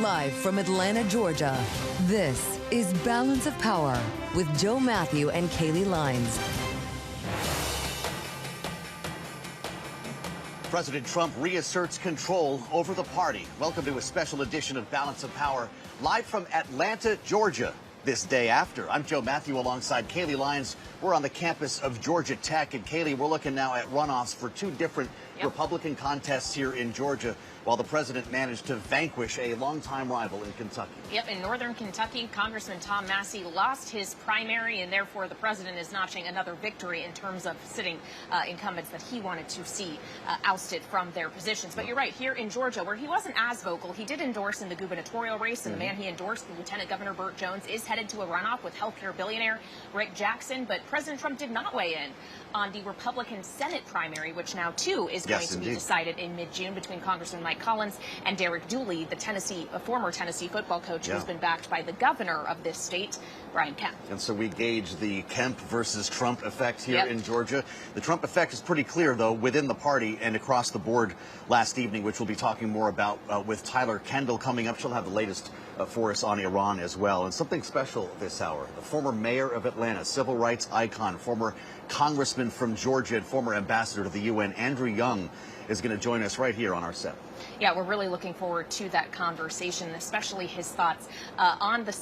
Live from Atlanta, Georgia, this is Balance of Power with Joe Mathieu and Kailey Leinz. President Trump reasserts control over the party. Welcome to a special edition of Balance of Power, live from Atlanta, Georgia, this day after. I'm Joe Mathieu alongside Kailey Leinz. We're on the campus of Georgia Tech. And Kailey, we're looking now at runoffs for two different Republican contests here in Georgia, while the president managed to vanquish a longtime rival in Kentucky. Yep, in northern Kentucky, Congressman Tom Massey lost his primary, and therefore the president is notching another victory in terms of sitting incumbents that he wanted to see ousted from their positions. But you're right, here in Georgia, where he wasn't as vocal, he did endorse in the gubernatorial race, and the man he endorsed, Lieutenant Governor Burt Jones, is headed to a runoff with healthcare billionaire Rick Jackson. But President Trump did not weigh in on the Republican Senate primary, which now, too, is going to be decided in mid-June between Congressman Mike Collins and Derek Dooley, a former Tennessee football coach who's been backed by the governor of this state, Brian Kemp. And so we gauge the Kemp versus Trump effect here in Georgia. The Trump effect is pretty clear, though, within the party and across the board last evening, which we'll be talking more about with Tyler Kendall coming up. She'll have the latest for us on Iran as well. And something special this hour, the former mayor of Atlanta, civil rights icon, former congressman from Georgia and former ambassador to the UN, Andrew Young, is going to join us right here on our set. Yeah, we're really looking forward to that conversation, especially his thoughts on the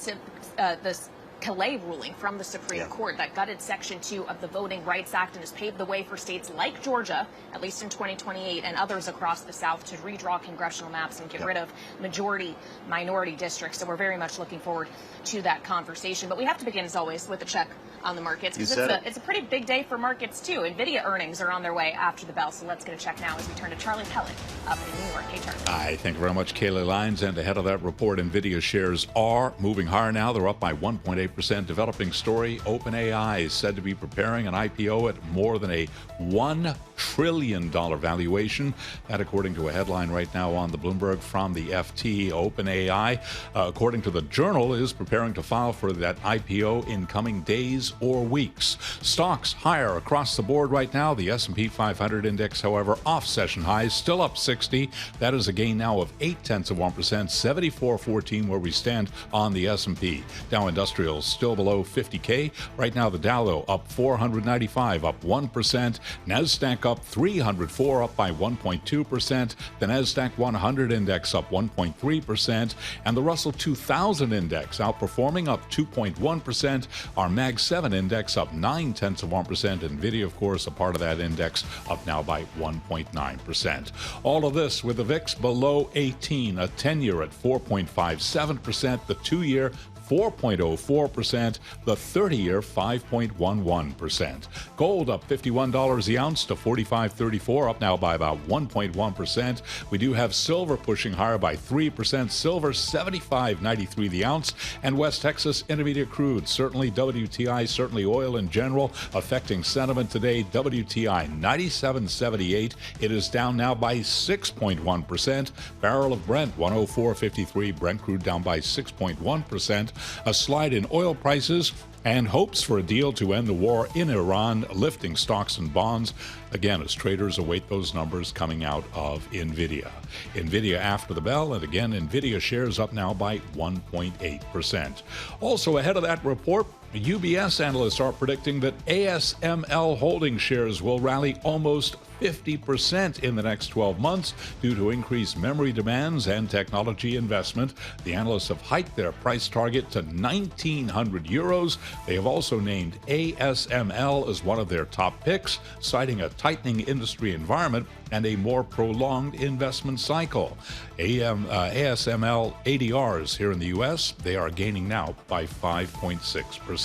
Kailey ruling from the Supreme Court that gutted Section 2 of the Voting Rights Act and has paved the way for states like Georgia, at least in 2028, and others across the South to redraw congressional maps and get rid of majority-minority districts. So we're very much looking forward to that conversation. But we have to begin, as always, with a check on the markets, because it's a pretty big day for markets, too. NVIDIA earnings are on their way after the bell, so let's get a check now as we turn to Charlie Pellet up in New York. Hey, Charlie. Thank you very much, Kailey Leinz. And ahead of that report, NVIDIA shares are moving higher now. They're up by 1.8%. Developing story, OpenAI is said to be preparing an IPO at more than a $1 trillion valuation. That, according to a headline right now on the Bloomberg from the FT. OpenAI, according to the Journal, is preparing to file for that IPO in coming days or weeks. Stocks higher across the board right now. The S&P 500 index, however, off session highs, still up 60. That is a gain now of 0.8%, 74.14 where we stand on the S&P. Dow Industrials still below 50K. Right now, the Dow, though, up 495, up 1%. NASDAQ up 304, up by 1.2%. The NASDAQ 100 index up 1.3%. And the Russell 2000 index outperforming, up 2.1%. Our Mag 7 index up 0.9%. NVIDIA, of course, a part of that index, up now by 1.9%. All of this with the VIX below 18, a 10-year at 4.57%, the 2-year 4.04%, the 30-year 5.11%. Gold up $51 the ounce to $45.34, up now by about 1.1%. We do have silver pushing higher by 3%, silver $75.93 the ounce, and West Texas Intermediate crude, certainly WTI, certainly oil in general, affecting sentiment today. WTI 97.78, it is down now by 6.1%. Barrel of Brent 104.53, Brent crude down by 6.1%. A slide in oil prices and hopes for a deal to end the war in Iran, lifting stocks and bonds, again, as traders await those numbers coming out of NVIDIA. NVIDIA after the bell, and again, NVIDIA shares up now by 1.8%. Also ahead of that report, UBS analysts are predicting that ASML holding shares will rally almost 50% in the next 12 months due to increased memory demands and technology investment. The analysts have hiked their price target to 1,900 euros. They have also named ASML as one of their top picks, citing a tightening industry environment and a more prolonged investment cycle. ASML ADRs here in the U.S., they are gaining now by 5.6%.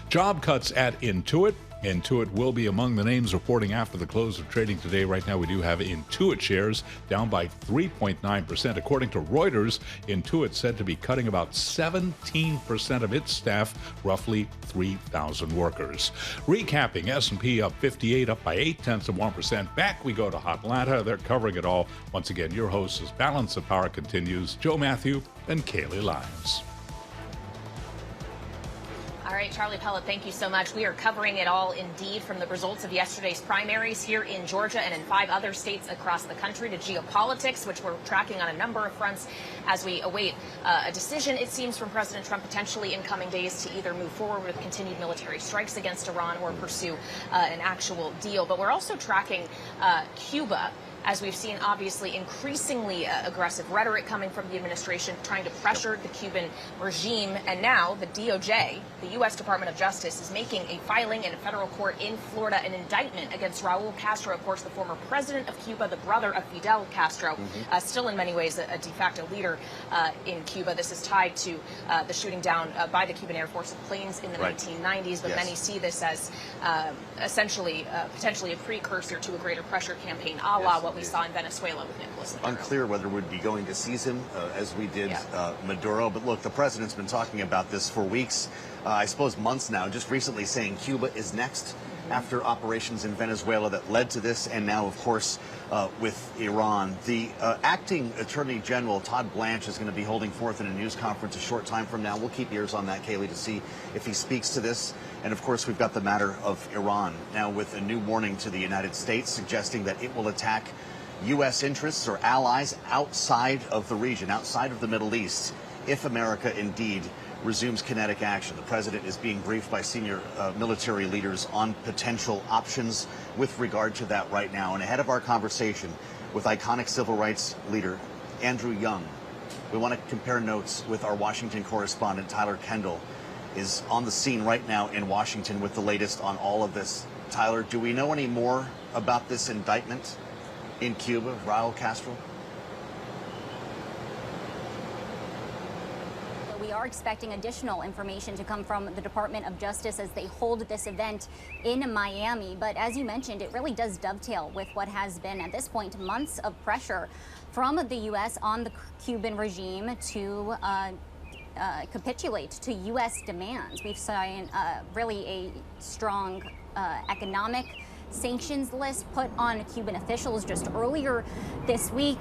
Job cuts at Intuit. Intuit will be among the names reporting after the close of trading today. Right now, we do have Intuit shares down by 3.9%. According to Reuters, Intuit said to be cutting about 17% of its staff, roughly 3,000 workers. Recapping, S&P up 58, up by 0.8%. Back we go to Atlanta. They're covering it all. Once again, your host as Balance of Power continues. Joe Mathieu and Kailey Leinz. All right, Charlie Pellet, thank you so much. We are covering it all indeed, from the results of yesterday's primaries here in Georgia and in 5 other states across the country to geopolitics, which we're tracking on a number of fronts as we await a decision, it seems, from President Trump potentially in coming days to either move forward with continued military strikes against Iran or pursue an actual deal. But we're also tracking Cuba, as we've seen, obviously, increasingly aggressive rhetoric coming from the administration, trying to pressure the Cuban regime. And now the DOJ, the U.S. Department of Justice, is making a filing in a federal court in Florida, an indictment against Raúl Castro, of course, the former president of Cuba, the brother of Fidel Castro, still in many ways a de facto leader in Cuba. This is tied to the shooting down by the Cuban Air Force of planes in the 1990s, but many see this as essentially potentially a precursor to a greater pressure campaign, a la what we saw in Venezuela with Nicolas Maduro. Unclear whether we'd be going to seize him as we did Maduro. But look, the president's been talking about this for weeks, I suppose months now, just recently saying Cuba is next after operations in Venezuela that led to this, and now, of course, with Iran. The acting Attorney General, Todd Blanche, is going to be holding forth in a news conference a short time from now. We'll keep ears on that, Kailey, to see if he speaks to this. And, of course, we've got the matter of Iran now with a new warning to the United States, suggesting that it will attack U.S. interests or allies outside of the region, outside of the Middle East, if America indeed resumes kinetic action. The president is being briefed by senior military leaders on potential options with regard to that right now. And ahead of our conversation with iconic civil rights leader Andrew Young, we want to compare notes with our Washington correspondent Tyler Kendall, is on the scene right now in Washington with the latest on all of this. Tyler, do we know any more about this indictment in Cuba, Raúl Castro? We are expecting additional information to come from the Department of Justice as they hold this event in Miami. But as you mentioned, it really does dovetail with what has been, at this point, months of pressure from the U.S. on the Cuban regime to capitulate to U.S. demands. We've seen really a strong economic sanctions list put on Cuban officials just earlier this week.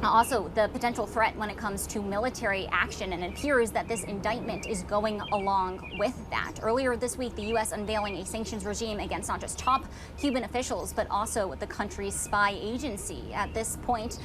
Also, the potential threat when it comes to military action, and it appears that this indictment is going along with that. Earlier this week, the U.S. unveiling a sanctions regime against not just top Cuban officials, but also the country's spy agency. At this point,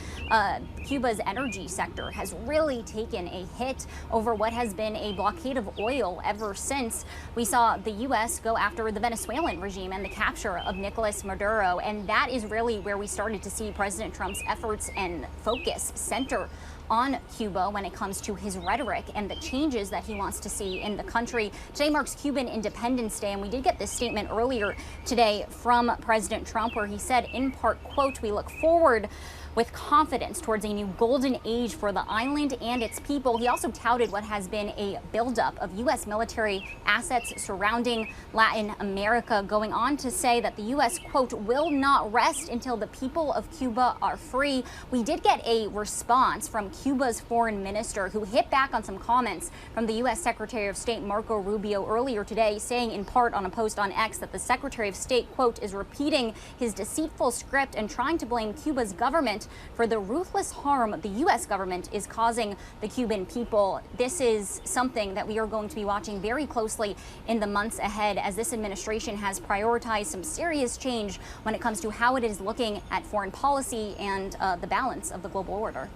Cuba's energy sector has really taken a hit over what has been a blockade of oil ever since we saw the U.S. go after the Venezuelan regime and the capture of Nicolas Maduro. And that is really where we started to see President Trump's efforts and focus center on Cuba when it comes to his rhetoric and the changes that he wants to see in the country. Today marks Cuban Independence Day, and we did get this statement earlier today from President Trump where he said, in part, quote, "We look forward with confidence towards a new golden age for the island and its people." He also touted what has been a buildup of U.S. military assets surrounding Latin America, going on to say that the U.S., quote, "will not rest until the people of Cuba are free." We did get a response from Cuba's foreign minister, who hit back on some comments from the U.S. Secretary of State Marco Rubio earlier today, saying in part on a post on X that the Secretary of State, quote, "is repeating his deceitful script and trying to blame Cuba's government for the ruthless harm the U.S. government is causing the Cuban people." This is something that we are going to be watching very closely in the months ahead, as this administration has prioritized some serious change when it comes to how it is looking at foreign policy and the balance of the global order.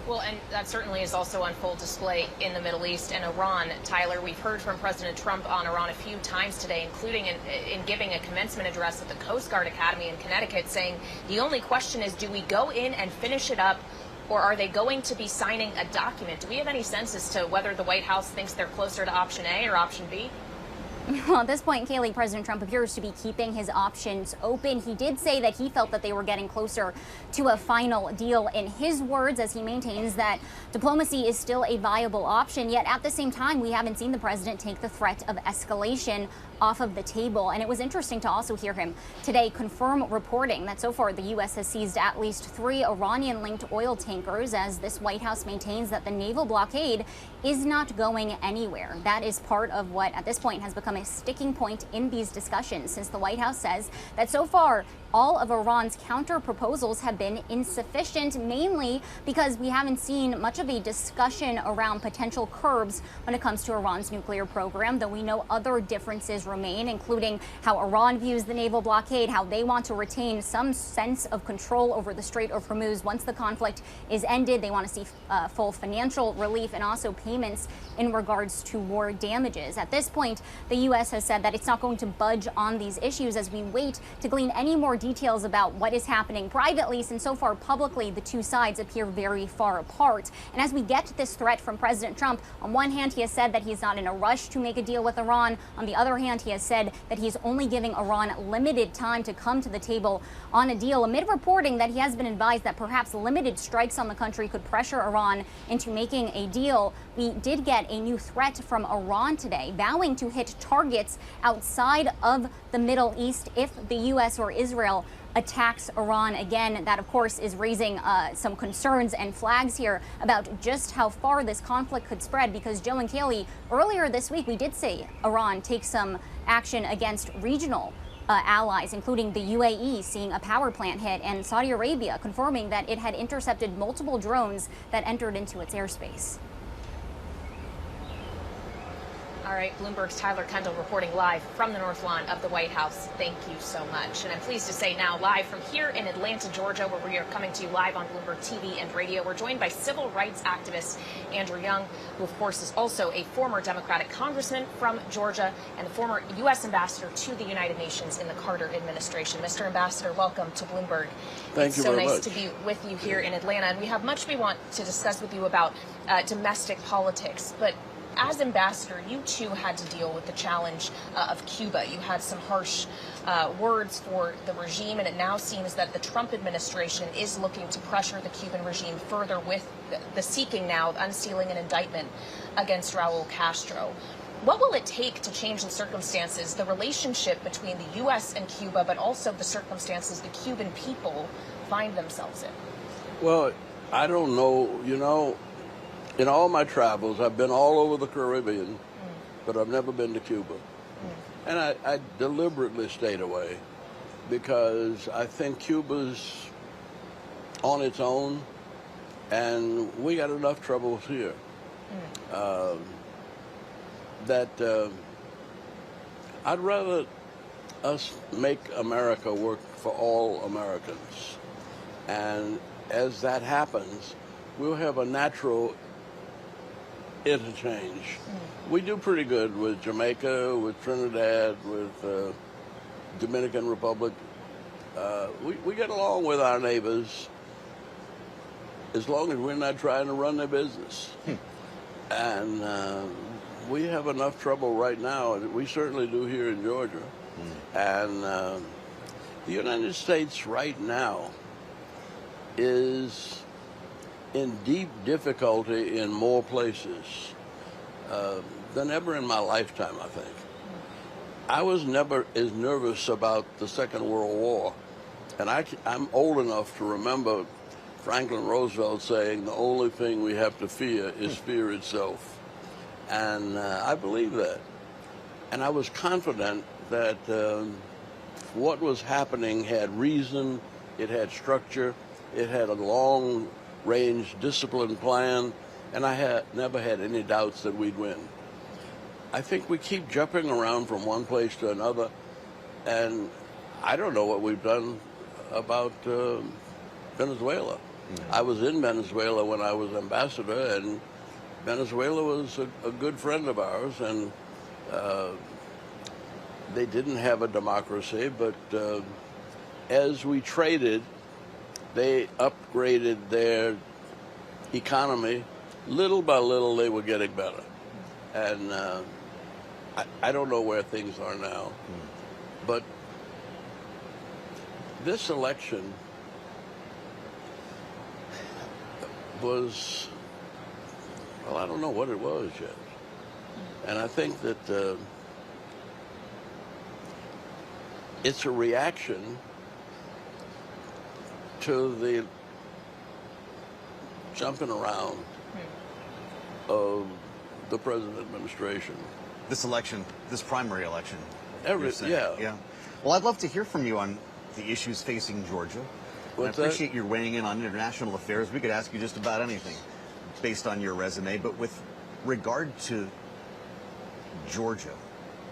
Well, and that certainly is also on full display in the Middle East and Iran. Tyler, we've heard from President Trump on Iran a few times today, including in giving a commencement address at the Coast Guard Academy in Connecticut, saying the only question is, do we go in and finish it up, or are they going to be signing a document? Do we have any sense as to whether the White House thinks they're closer to option A or option B? Well, at this point, Kailey, President Trump appears to be keeping his options open. He did say that he felt that they were getting closer to a final deal in his words, as he maintains that diplomacy is still a viable option. Yet at the same time, we haven't seen the president take the threat of escalation off of the table. And it was interesting to also hear him today confirm reporting that so far the U.S. has seized at least 3 Iranian-linked oil tankers, as this White House maintains that the naval blockade is not going anywhere. That is part of what at this point has become a sticking point in these discussions, since the White House says that so far all of Iran's counter proposals have been insufficient, mainly because we haven't seen much of a discussion around potential curbs when it comes to Iran's nuclear program, though we know other differences remain, including how Iran views the naval blockade, how they want to retain some sense of control over the Strait of Hormuz once the conflict is ended. They want to see full financial relief and also payments in regards to war damages. At this point, the U.S. has said that it's not going to budge on these issues as we wait to glean any more details about what is happening privately, since so far publicly the two sides appear very far apart. And as we get to this threat from President Trump, on one hand he has said that he's not in a rush to make a deal with Iran. On the other hand, he has said that he's only giving Iran limited time to come to the table on a deal, amid reporting that he has been advised that perhaps limited strikes on the country could pressure Iran into making a deal. We did get a new threat from Iran today, vowing to hit targets outside of the Middle East if the U.S. or Israel attacks Iran again. That, of course, is raising some concerns and flags here about just how far this conflict could spread, because Joe and Kailey, earlier this week, we did see Iran take some action against regional allies, including the UAE seeing a power plant hit, and Saudi Arabia confirming that it had intercepted multiple drones that entered into its airspace. All right, Bloomberg's Tyler Kendall reporting live from the North Lawn of the White House. Thank you so much. And I'm pleased to say now live from here in Atlanta, Georgia, where we are coming to you live on Bloomberg TV and radio, we're joined by civil rights activist Andrew Young, who of course is also a former Democratic congressman from Georgia and the former U.S. ambassador to the United Nations in the Carter administration. Mr. Ambassador, welcome to Bloomberg. Thank you very much. It's so nice to be with you here in Atlanta, and we have much we want to discuss with you about domestic politics, but as ambassador, you too had to deal with the challenge of Cuba. You had some harsh words for the regime, and it now seems that the Trump administration is looking to pressure the Cuban regime further with the seeking now, the unsealing an indictment against Raúl Castro. What will it take to change the circumstances, the relationship between the U.S. and Cuba, but also the circumstances the Cuban people find themselves in? Well, I don't know, you know. In all my travels, I've been all over the Caribbean, but I've never been to Cuba. And I deliberately stayed away because I think Cuba's on its own, and we got enough troubles here. I'd rather us make America work for all Americans. And as that happens, we'll have a natural interchange. We do pretty good with Jamaica, with Trinidad, with Dominican Republic. We get along with our neighbors as long as we're not trying to run their business. And we have enough trouble right now, and we certainly do here in Georgia. And the United States right now is in deep difficulty in more places than ever in my lifetime, I think. I was never as nervous about the Second World War. And I'm old enough to remember Franklin Roosevelt saying the only thing we have to fear is fear itself. And I believe that. And I was confident that what was happening had reason, it had structure, it had a long-range disciplined plan, and I had never had any doubts that we'd win. I think we keep jumping around from one place to another, and I don't know what we've done about Venezuela. I was in Venezuela when I was ambassador, and Venezuela was a good friend of ours, and they didn't have a democracy, but as we traded, they upgraded their economy. Little by little, they were getting better. And I don't know where things are now. But this election was, well, I don't know what it was yet. And I think that it's a reaction to the jumping around of the present administration. This election, this primary election. Yeah. Well, I'd love to hear from you on the issues facing Georgia. I appreciate your weighing in on international affairs. We could ask you just about anything based on your resume, but with regard to Georgia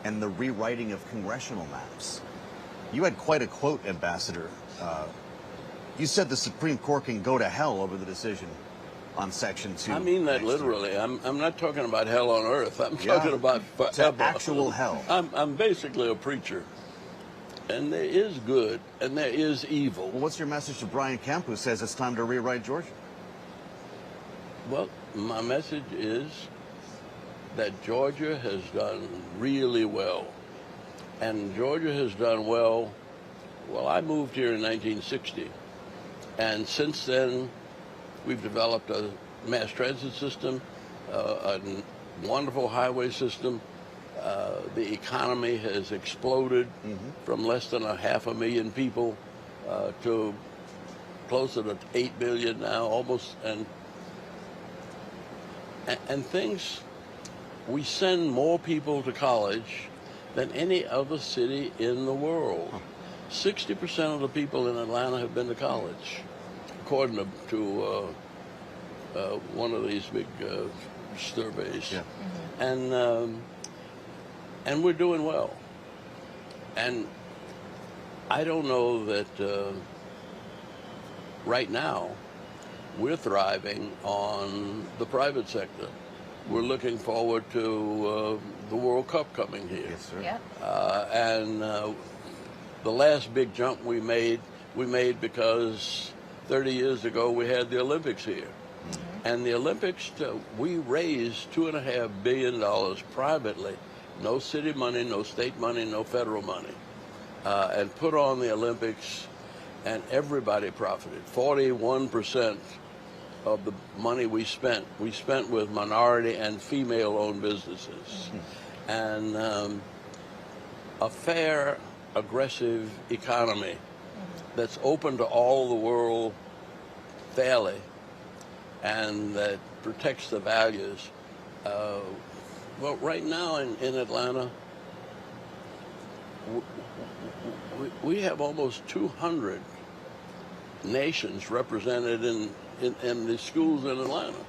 and the rewriting of congressional maps, you had quite a quote, Ambassador. You said the Supreme Court can go to hell over the decision on Section 2. I mean that literally. I'm not talking about hell on earth. I'm talking about forever. Actual hell. I'm basically a preacher. And there is good and there is evil. Well, what's your message to Brian Kemp, who says it's time to rewrite Georgia? Well, my message is that Georgia has done really well. And Georgia has done well. Well, I moved here in 1960. And since then, we've developed a mass transit system, a wonderful highway system. The economy has exploded from less than 500,000 people to closer to 8 million now, almost. And things, we send more people to college than any other city in the world. 60% of the people in Atlanta have been to college, according to one of these big surveys. Yeah. And we're doing well. And I don't know that right now we're thriving on the private sector. We're looking forward to the World Cup coming here. Yes, sir. Yep. And the last big jump we made because 30 years ago we had the Olympics here. And the Olympics, we raised $2.5 billion privately. No city money, no state money, no federal money. And put on the Olympics, and everybody profited. 41% of the money we spent with minority and female-owned businesses. And a fair, aggressive economy that's open to all the world fairly and that protects the values. Well, right now in Atlanta, we have almost 200 nations represented in the schools in Atlanta.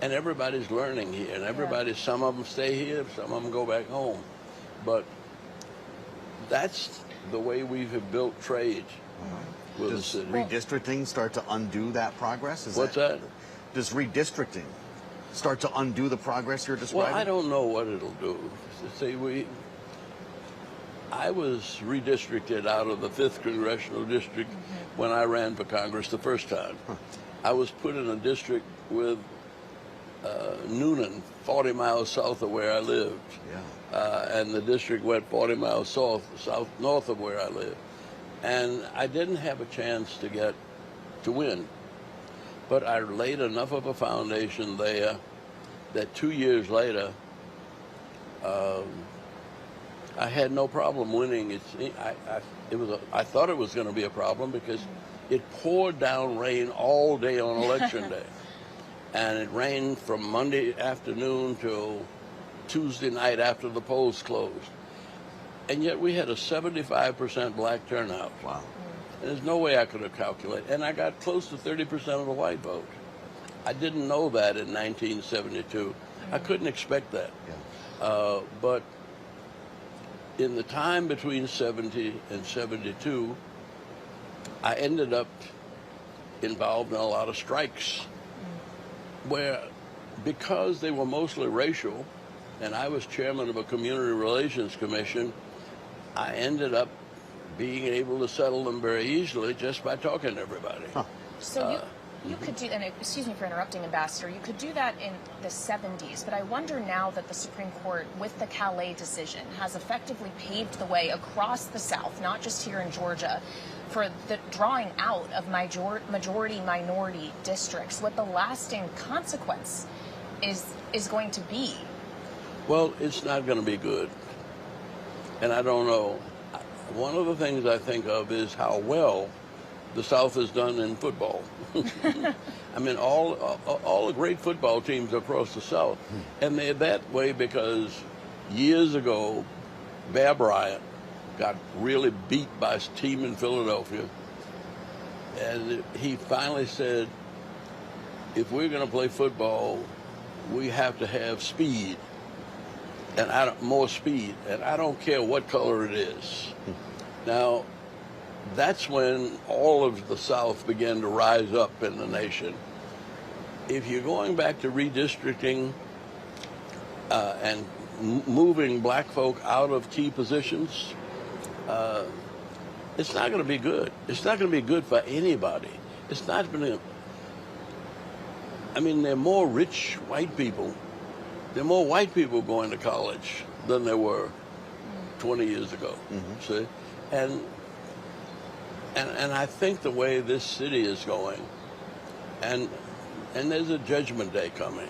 And everybody's learning here, and some of them stay here, some of them go back home. But that's the way we have built trade with the city. Redistricting start to undo that progress? What's that? Does redistricting start to undo the progress you're describing? Well, I don't know what it'll do. See, I was redistricted out of the 5th Congressional District when I ran for Congress the first time. I was put in a district with Noonan, 40 miles south of where I lived. And the district went 40 miles north of where I lived. And I didn't have a chance to win. But I laid enough of a foundation there that 2 years later, I had no problem winning. I thought it was going to be a problem because it poured down rain all day on election day. And it rained from Monday afternoon till Tuesday night after the polls closed. And yet we had a 75% black turnout. Wow. And there's no way I could have calculated. And I got close to 30% of the white vote. I didn't know that in 1972. I couldn't expect that. But in the time between 70 and 72, I ended up involved in a lot of strikes where, because they were mostly racial, and I was chairman of a community relations commission, I ended up being able to settle them very easily just by talking to everybody. So you could do, and excuse me for interrupting, Ambassador, you could do that in the 70s, but I wonder now that the Supreme Court, with the Kailey decision, has effectively paved the way across the South, not just here in Georgia, for the drawing out of majority-minority districts, what the lasting consequence is going to be. Well, it's not going to be good. And I don't know. One of the things I think of is how well the South has done in football. I mean, all the great football teams across the South. And they're that way because years ago, Bear Bryant got really beat by his team in Philadelphia. And he finally said, if we're going to play football, we have to have speed. And more speed. And I don't care what color it is. Now, that's when all of the South began to rise up in the nation. If you're going back to redistricting and moving black folk out of key positions, it's not going to be good. It's not going to be good for anybody. It's not going to. I mean, there are more rich white people. There are more white people going to college than there were 20 years ago. See, and I think the way this city is going, and there's a judgment day coming.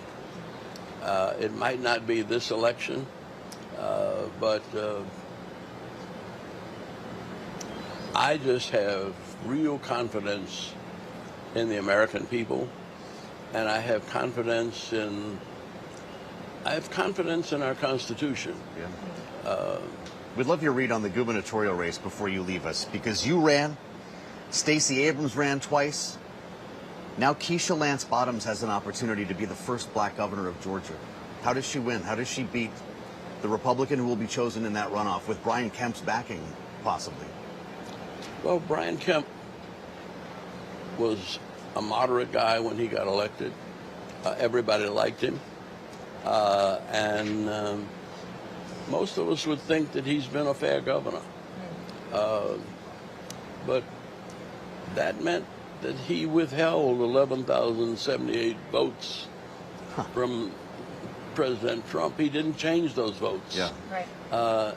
It might not be this election, but I just have real confidence in the American people, and I have confidence in our Constitution. Yeah. We'd love your read on the gubernatorial race before you leave us, because you ran, Stacey Abrams ran twice. Now Keisha Lance Bottoms has an opportunity to be the first black governor of Georgia. How does she win? How does she beat the Republican who will be chosen in that runoff with Brian Kemp's backing, possibly? Well, Brian Kemp was a moderate guy when he got elected. Everybody liked him. And most of us would think that he's been a fair governor. But that meant that he withheld 11,078 votes from President Trump. He didn't change those votes. Yeah. Right.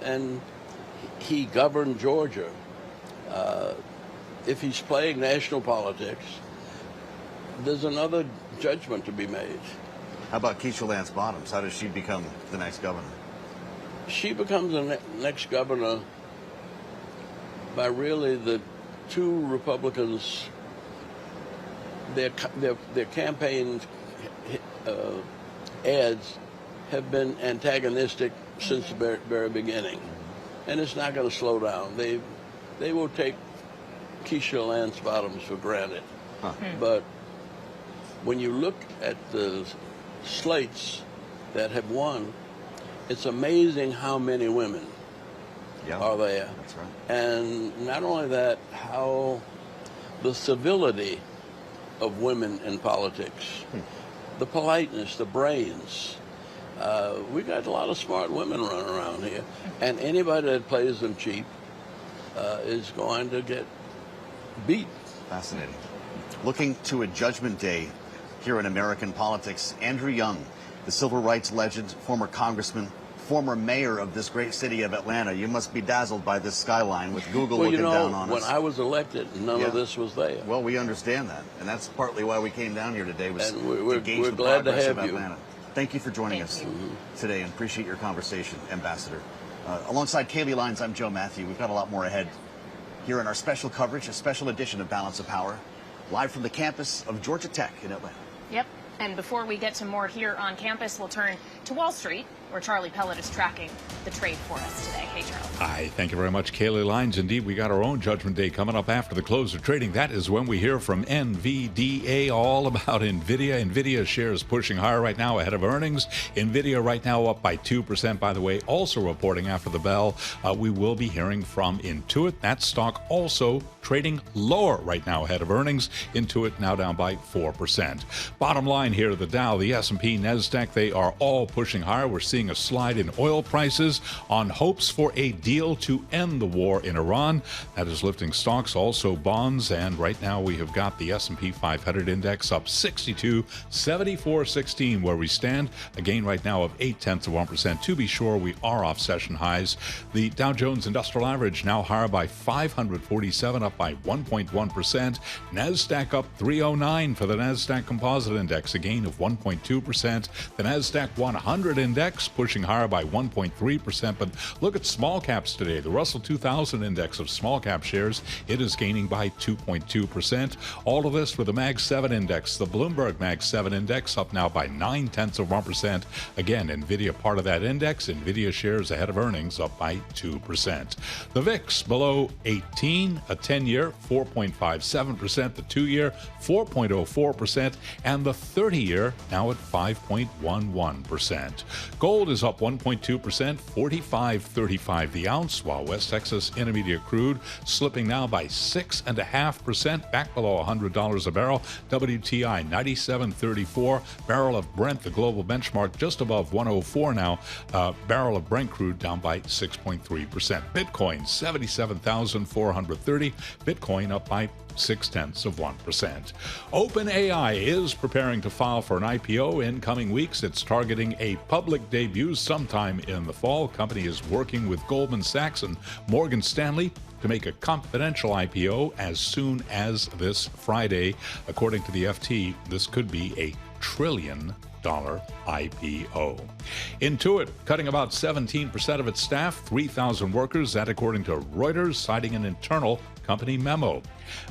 And he governed Georgia. If he's playing national politics, there's another judgment to be made. How about Keisha Lance Bottoms? How does she become the next governor? She becomes the next governor by really the two Republicans. Their campaign ads have been antagonistic since the very beginning, and it's not going to slow down. They will take Keisha Lance Bottoms for granted, but when you look at the slates that have won, it's amazing how many women are there. That's right. And not only that, how the civility of women in politics, the politeness, the brains. We got a lot of smart women running around here, and anybody that plays them cheap is going to get beat. Fascinating. Looking to a judgment day here in American politics, Andrew Young, the civil rights legend, former congressman, former mayor of this great city of Atlanta. You must be dazzled by this skyline with Google looking down on us. When I was elected, none of this was there. Well, we understand that, and that's partly why we came down here today, was we're to gauge the glad to progress have of you. Atlanta. Thank you for joining us today, and appreciate your conversation, Ambassador. Alongside Kailey Leinz, I'm Joe Mathieu. We've got a lot more ahead here in our special coverage, a special edition of Balance of Power, live from the campus of Georgia Tech in Atlanta. Yep. And before we get to more here on campus, we'll turn to Wall Street, where Charlie Pellet is tracking the trade for us today. Hey, Charlie. Hi, thank you very much, Kailey Leinz. Indeed, we got our own Judgment Day coming up after the close of trading. That is when we hear from NVDA all about NVIDIA. NVIDIA shares pushing higher right now ahead of earnings. NVIDIA right now up by 2%, by the way. Also reporting after the bell, we will be hearing from Intuit. That stock also trading lower right now ahead of earnings. Intuit now down by 4%. Bottom line here, the Dow, the S&P, NASDAQ, they are all pushing higher. We're seeing a slide in oil prices on hopes for a deal to end the war in Iran. That is lifting stocks, also bonds, and right now we have got the S&P 500 index up 62, 74.16 where we stand. A gain right now of 0.8%. To be sure, we are off session highs. The Dow Jones Industrial Average now higher by 547, up by 1.1%. NASDAQ up 309 for the NASDAQ Composite Index, a gain of 1.2%. The NASDAQ 100 Index pushing higher by 1.3%. But look at small caps today. The Russell 2000 index of small cap shares, it is gaining by 2.2%. All of this for the Mag 7 index. The Bloomberg Mag 7 index up now by 0.9%. Again, NVIDIA part of that index. NVIDIA shares ahead of earnings up by 2%. The VIX below 18, a 10-year 4.57%, the 2-year 4.04%, and the 30-year now at 5.11%. Gold is up 1.2%, 45.35 the ounce, while West Texas Intermediate crude slipping now by 6.5%, back below $100 a barrel. WTI 97.34, barrel of Brent, the global benchmark, just above 104 now. Barrel of Brent crude down by 6.3%. Bitcoin 77,430. Bitcoin up by 0.6%. OpenAI is preparing to file for an IPO in coming weeks. It's targeting a public debut sometime in the fall. The company is working with Goldman Sachs and Morgan Stanley to make a confidential IPO as soon as this Friday. According to the FT, this could be a $1 trillion IPO. Intuit cutting about 17% of its staff, 3,000 workers, that according to Reuters, citing an internal company memo.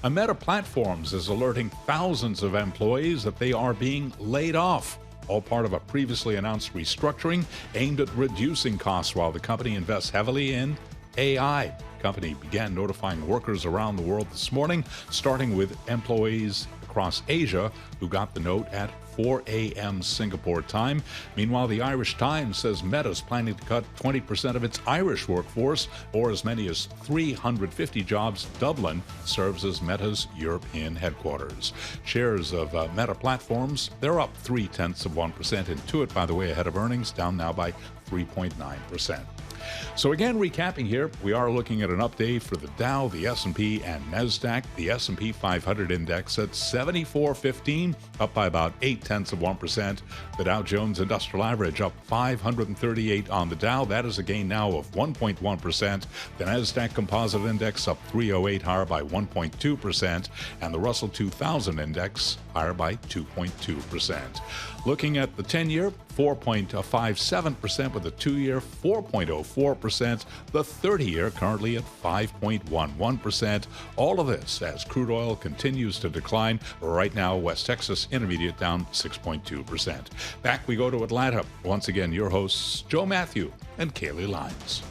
Meta Platforms is alerting thousands of employees that they are being laid off. All part of a previously announced restructuring aimed at reducing costs while the company invests heavily in AI. The company began notifying workers around the world this morning, starting with employees across Asia who got the note at 4 a.m. Singapore time. Meanwhile, the Irish Times says Meta is planning to cut 20% of its Irish workforce, or as many as 350 jobs. Dublin serves as Meta's European headquarters. Shares of Meta Platforms, they're up 0.3%. Intuit, by the way, ahead of earnings, down now by 3.9%. So again, recapping here, we are looking at an update for the Dow, the S&P, and NASDAQ. The S&P 500 index at 74.15, up by about 0.8%. The Dow Jones Industrial Average up 538 on the Dow. That is a gain now of 1.1%. The NASDAQ Composite Index up 308, higher by 1.2%. And the Russell 2000 Index higher by 2.2%. Looking at the 10-year, 4.57%, with the 2-year 4.04%, the 30-year currently at 5.11%. All of this as crude oil continues to decline. Right now, West Texas Intermediate down 6.2%. Back we go to Atlanta. Once again, your hosts, Joe Mathieu and Kailey Leinz.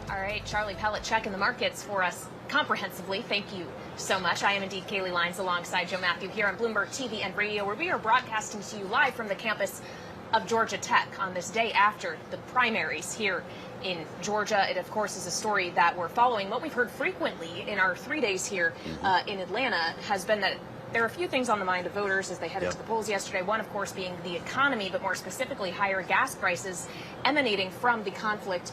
All right, Charlie Pellet checking the markets for us comprehensively. Thank you so much. I am indeed Kailey Leinz alongside Joe Mathieu here on Bloomberg TV and radio, where we are broadcasting to you live from the campus of Georgia Tech on this day after the primaries here in Georgia. It, of course, is a story that we're following. What we've heard frequently in our 3 days here in Atlanta has been that there are a few things on the mind of voters as they headed to the polls yesterday. One, of course, being the economy, but more specifically higher gas prices emanating from the conflict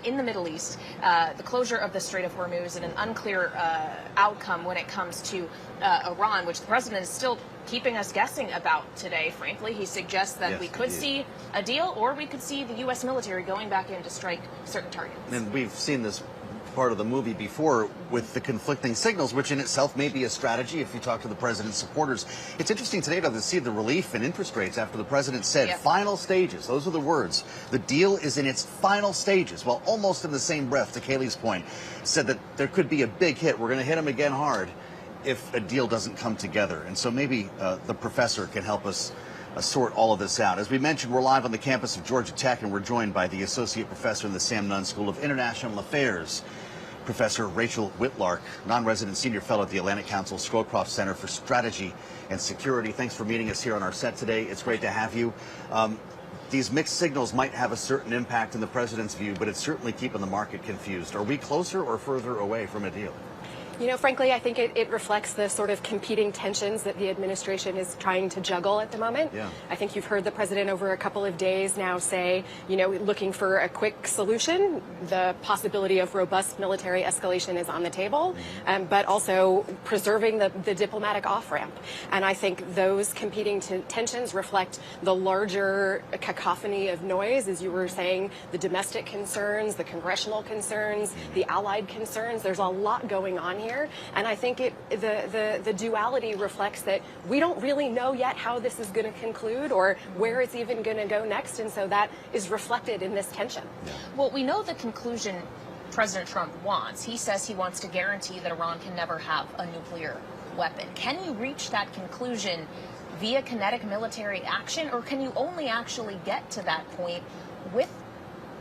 in the Middle East, the closure of the Strait of Hormuz, and an unclear outcome when it comes to Iran, which the president is still keeping us guessing about today. Frankly, he suggests that we could see a deal, or we could see the U.S. military going back in to strike certain targets. And we've seen this part of the movie before with the conflicting signals, which in itself may be a strategy if you talk to the president's supporters. It's interesting today to see the relief in interest rates after the president said final stages. Those are the words. The deal is in its final stages. Well, almost in the same breath, to Kailey's point, said that there could be a big hit. We're going to hit him again hard if a deal doesn't come together. And so maybe the professor can help us sort all of this out. As we mentioned, we're live on the campus of Georgia Tech, and we're joined by the associate professor in the Sam Nunn School of International Affairs, Professor Rachel Whitlark, non-resident senior fellow at the Atlantic Council Scowcroft Center for Strategy and Security. Thanks for meeting us here on our set today. It's great to have you. These mixed signals might have a certain impact in the president's view, but it's certainly keeping the market confused. Are we closer or further away from a deal? You know, frankly, I think it reflects the sort of competing tensions that the administration is trying to juggle at the moment. Yeah. I think you've heard the president over a couple of days now say, you know, looking for a quick solution. The possibility of robust military escalation is on the table, but also preserving the diplomatic off-ramp. And I think those competing tensions reflect the larger cacophony of noise, as you were saying, the domestic concerns, the congressional concerns, the allied concerns. There's a lot going on here. here. And I think the duality reflects that we don't really know yet how this is going to conclude or where it's even going to go next. And so that is reflected in this tension. Yeah. Well, we know the conclusion President Trump wants. He says he wants to guarantee that Iran can never have a nuclear weapon. Can you reach that conclusion via kinetic military action, or can you only actually get to that point with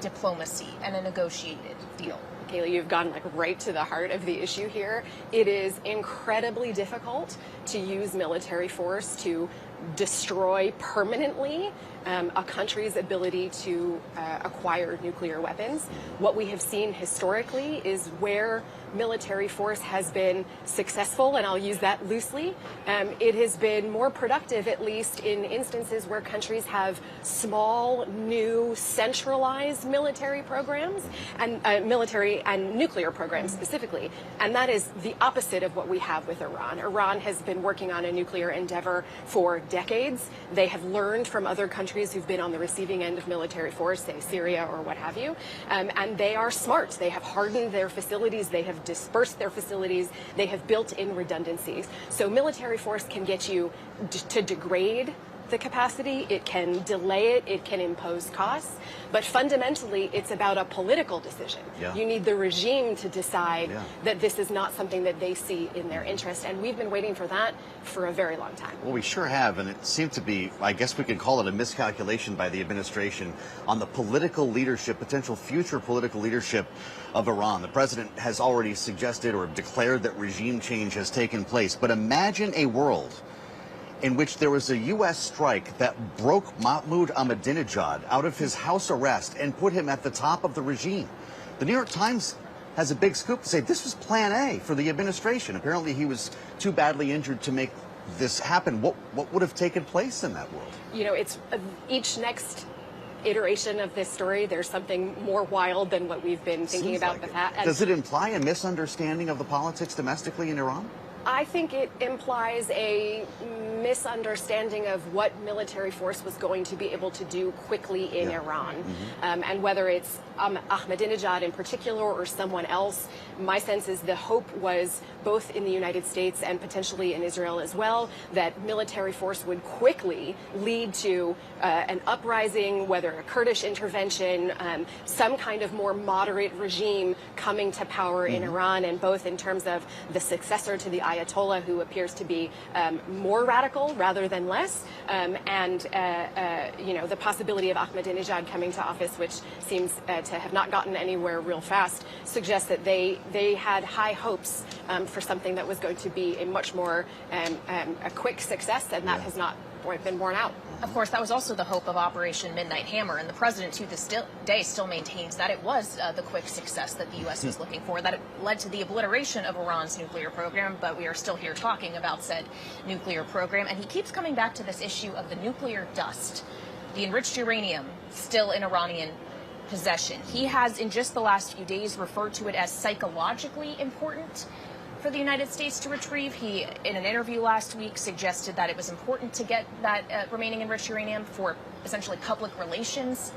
diplomacy and a negotiated deal? Kailey, you've gone right to the heart of the issue here. It is incredibly difficult to use military force to destroy permanently a country's ability to acquire nuclear weapons. What we have seen historically is where military force has been successful, and I'll use that loosely, it has been more productive, at least in instances where countries have small, new, centralized military programs, and military and nuclear programs specifically. And that is the opposite of what we have with Iran. Iran has been working on a nuclear endeavor for decades. They have learned from other countries who've been on the receiving end of military force, say Syria or what have you, and they are smart. They have hardened their facilities, they have dispersed their facilities, they have built in redundancies. So military force can get you to degrade the capacity, it can delay it, it can impose costs, but fundamentally it's about a political decision. Yeah. You need the regime to decide that this is not something that they see in their interest, and we've been waiting for that for a very long time. Well, we sure have, and it seemed to be, I guess we could call it a miscalculation by the administration on the political leadership, potential future political leadership of Iran. The president has already suggested or declared that regime change has taken place, but imagine a world in which there was a U.S. strike that broke Mahmoud Ahmadinejad out of his house arrest and put him at the top of the regime. The New York Times has a big scoop to say this was plan A for the administration. Apparently he was too badly injured to make this happen. What would have taken place in that world? You know, it's each next iteration of this story, there's something more wild than what we've been thinking about the past. Does it imply a misunderstanding of the politics domestically in Iran? I think it implies a misunderstanding of what military force was going to be able to do quickly in Iran. And whether it's Ahmadinejad in particular or someone else, my sense is the hope was both in the United States and potentially in Israel as well, that military force would quickly lead to an uprising, whether a Kurdish intervention, some kind of more moderate regime coming to power in Iran, and both in terms of the successor to the Ayatollah, who appears to be more radical rather than less, and you know, the possibility of Ahmadinejad coming to office, which seems to have not gotten anywhere real fast, suggests that they had high hopes for something that was going to be a much more a quick success, and that has not been borne out. Of course, that was also the hope of Operation Midnight Hammer, and the president to this day still maintains that it was the quick success that the U.S. was looking for, that it led to the obliteration of Iran's nuclear program, but we are still here talking about said nuclear program, and he keeps coming back to this issue of the nuclear dust, the enriched uranium still in Iranian possession. He has, in just the last few days, referred to it as psychologically important for the United States to retrieve. He, in an interview last week, suggested that it was important to get that remaining enriched uranium for essentially public relations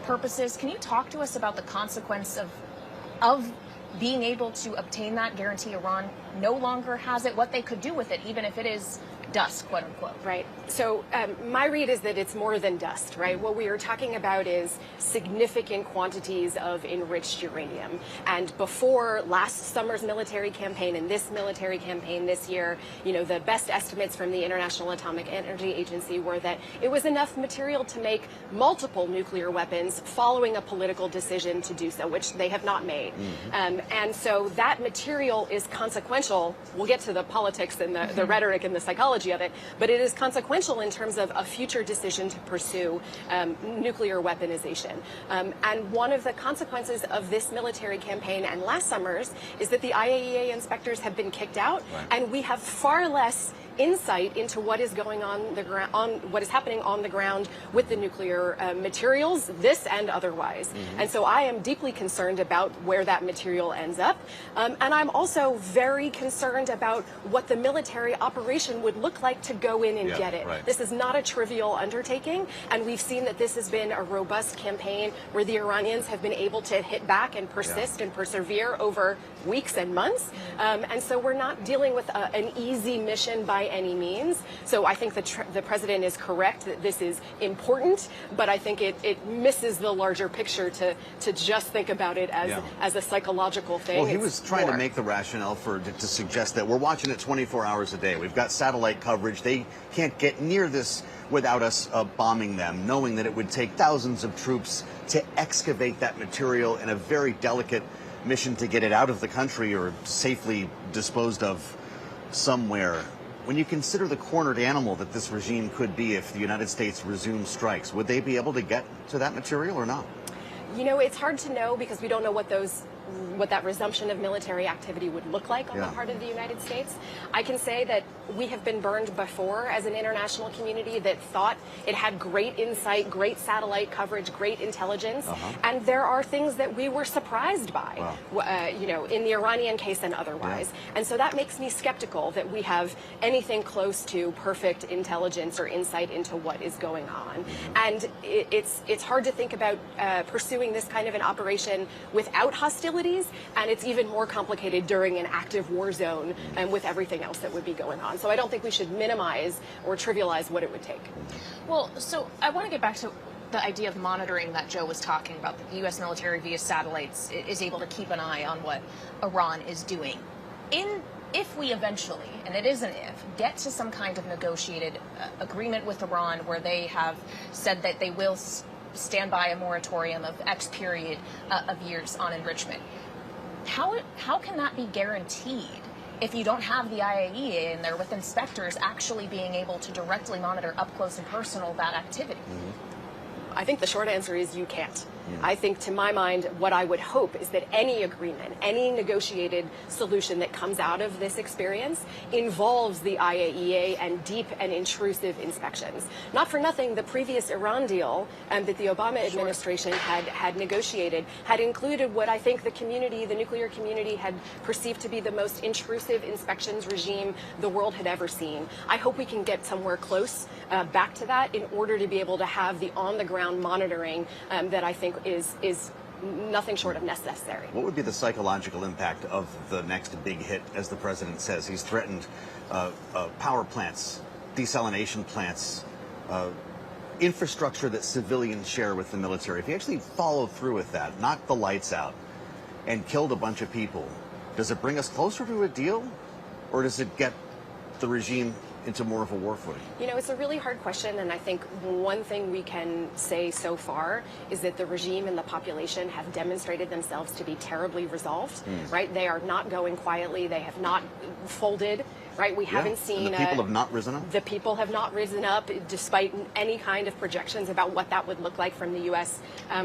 purposes. Can you talk to us about the consequence of being able to obtain that, guarantee Iran no longer has it, what they could do with it, even if it is dust, quote unquote? Right. So my read is that it's more than dust, right? What we are talking about is significant quantities of enriched uranium. And before last summer's military campaign and this military campaign this year, you know, the best estimates from the International Atomic Energy Agency were that it was enough material to make multiple nuclear weapons following a political decision to do so, which they have not made. And so that material is consequential. We'll get to the politics and the rhetoric and the psychology of it, but it is consequential in terms of a future decision to pursue nuclear weaponization. And one of the consequences of this military campaign and last summer's is that the IAEA inspectors have been kicked out, and we have far less insight into what is going on the ground, what is happening on the ground with the nuclear materials, this and otherwise. And so I am deeply concerned about where that material ends up. And I'm also very concerned about what the military operation would look like to go in and get it. This is not a trivial undertaking, and we've seen that this has been a robust campaign where the Iranians have been able to hit back and persist and persevere over weeks and months. And so we're not dealing with an easy mission by any means. So I think the president is correct that this is important, but I think it misses the larger picture to just think about it as a psychological thing. Well, he was trying to make the rationale to suggest that we're watching it 24 hours a day. We've got satellite coverage. They can't get near this without us bombing them, knowing that it would take thousands of troops to excavate that material in a very delicate mission to get it out of the country or safely disposed of somewhere. When you consider the cornered animal that this regime could be if the United States resumes strikes, would they be able to get to that material or not? You know, it's hard to know because we don't know what that resumption of military activity would look like on the part of the United States. I can say that we have been burned before as an international community that thought it had great insight, great satellite coverage, great intelligence, and there are things that we were surprised by, you know, in the Iranian case and otherwise. And so that makes me skeptical that we have anything close to perfect intelligence or insight into what is going on. And it's hard to think about pursuing this kind of an operation without hostility. And it's even more complicated during an active war zone and with everything else that would be going on. So I don't think we should minimize or trivialize what it would take. Well, so I want to get back to the idea of monitoring that Joe was talking about. The U.S. military via satellites is able to keep an eye on what Iran is doing. If we eventually, and it is an if, get to some kind of negotiated agreement with Iran where they have said that they will stand by a moratorium of X period of years on enrichment. How can that be guaranteed if you don't have the IAEA in there with inspectors actually being able to directly monitor up close and personal that activity? I think the short answer is you can't. I think, to my mind, what I would hope is that any agreement, any negotiated solution that comes out of this experience involves the IAEA and deep and intrusive inspections. Not for nothing, the previous Iran deal that the Obama administration had negotiated had included what I think the nuclear community had perceived to be the most intrusive inspections regime the world had ever seen. I hope we can get somewhere close back to that in order to be able to have the on-the-ground monitoring that I think is nothing short of necessary. What would be the psychological impact of the next big hit, as the president says? He's threatened power plants, desalination plants, infrastructure that civilians share with the military. If he actually followed through with that, knocked the lights out, and killed a bunch of people, does it bring us closer to a deal, or does it get the regime into more of a war footing? You know, it's a really hard question, and I think one thing we can say so far is that the regime and the population have demonstrated themselves to be terribly resolved, right? They are not going quietly. They have not folded, right? We haven't seen... And the people have not risen up? The people have not risen up, despite any kind of projections about what that would look like from the U.S.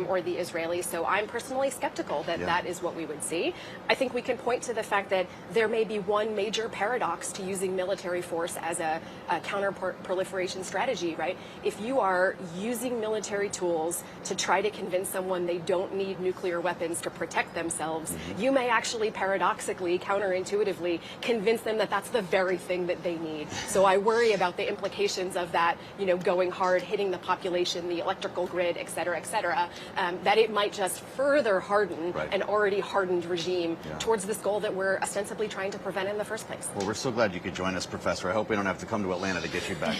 Or the Israelis. So I'm personally skeptical that that is what we would see. I think we can point to the fact that there may be one major paradox to using military force as a counter-proliferation strategy, right? If you are using military tools to try to convince someone they don't need nuclear weapons to protect themselves, you may actually paradoxically, counterintuitively, convince them that that's the very thing that they need. So I worry about the implications of that, you know, going hard, hitting the population, the electrical grid, et cetera, that it might just further harden an already hardened regime towards this goal that we're ostensibly trying to prevent in the first place. Well, we're so glad you could join us, Professor. I hope we don't have to come to Atlanta to get you back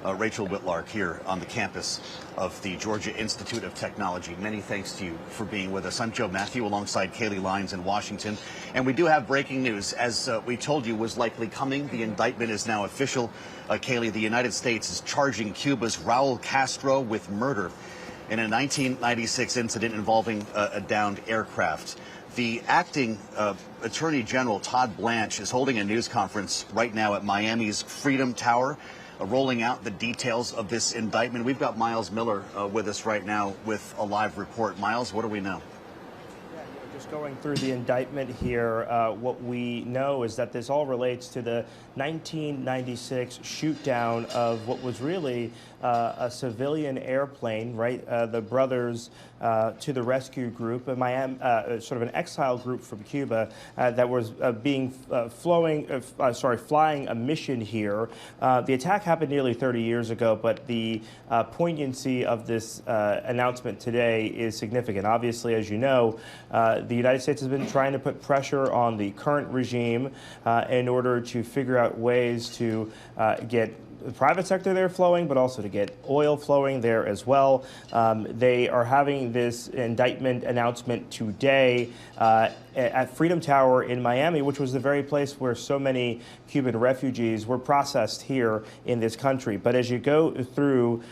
on. Rachel Whitlark here on the campus of the Georgia Institute of Technology. Many thanks to you for being with us. I'm Joe Mathieu alongside Kailey Leinz in Washington. And we do have breaking news. As we told you was likely coming, the indictment is now official. Kailey, the United States is charging Cuba's Raúl Castro with murder in a 1996 incident involving a downed aircraft. The acting Attorney General, Todd Blanche, is holding a news conference right now at Miami's Freedom Tower, rolling out the details of this indictment. We've got Miles Miller with us right now with a live report. Miles, what do we know? Just going through the indictment here, what we know is that this all relates to the 1996 shoot down of what was really a civilian airplane, right? The Brothers to the Rescue group, a Miami, sort of an exile group from Cuba that was flying a mission here. The attack happened nearly 30 years ago, but the poignancy of this announcement today is significant. Obviously, as you know, the United States has been trying to put pressure on the current regime in order to figure out ways to get the private sector there flowing, but also to get oil flowing there as well. They are having this indictment announcement today at Freedom Tower in Miami, which was the very place where so many Cuban refugees were processed here in this country. But as you go through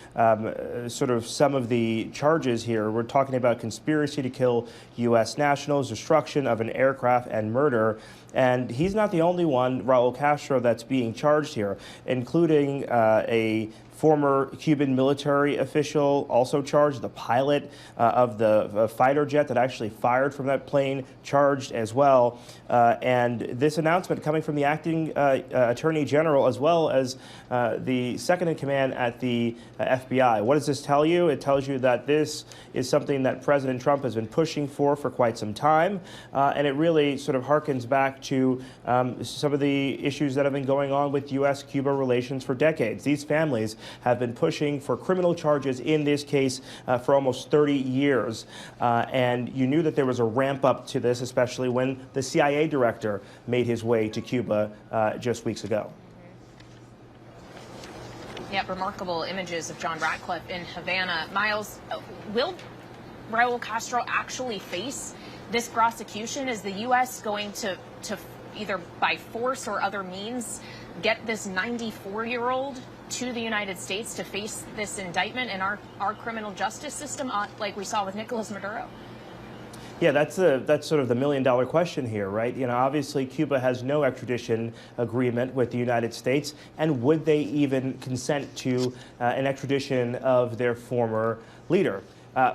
sort of some of the charges here, we're talking about conspiracy to kill U.S. nationals, destruction of an aircraft, and murder. And he's not the only one, Raúl Castro, that's being charged here, including a former Cuban military official, also charged, the pilot of the fighter jet that actually fired from that plane, charged as well. And this announcement coming from the acting attorney general, as well as the second in command at the FBI. What does this tell you? It tells you that this is something that President Trump has been pushing for quite some time. And it really sort of harkens back to some of the issues that have been going on with U.S.-Cuba relations for decades. These families have been pushing for criminal charges in this case for almost 30 years. And you knew that there was a ramp up to this, especially when the CIA director made his way to Cuba just weeks ago. Yeah, remarkable images of John Ratcliffe in Havana. Miles, will Raúl Castro actually face this prosecution? Is the U.S. going to either by force or other means get this 94-year-old to the United States to face this indictment in our criminal justice system, like we saw with Nicolas Maduro? Yeah, that's sort of the million-dollar question here, right? You know, obviously Cuba has no extradition agreement with the United States, and would they even consent to an extradition of their former leader?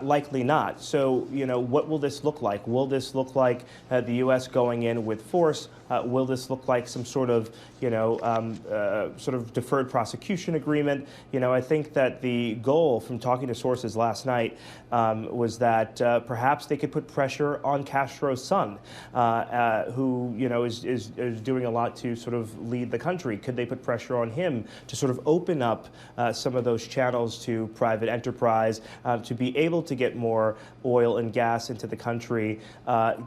Likely not. So, you know, what will this look like? Will this look like the U.S. going in with force? Will this look like some sort of, you know, sort of deferred prosecution agreement? You know, I think that the goal from talking to sources last night was that perhaps they could put pressure on Castro's son, who, you know, is doing a lot to sort of lead the country. Could they put pressure on him to sort of open up some of those channels to private enterprise, to be able to get more oil and gas into the country?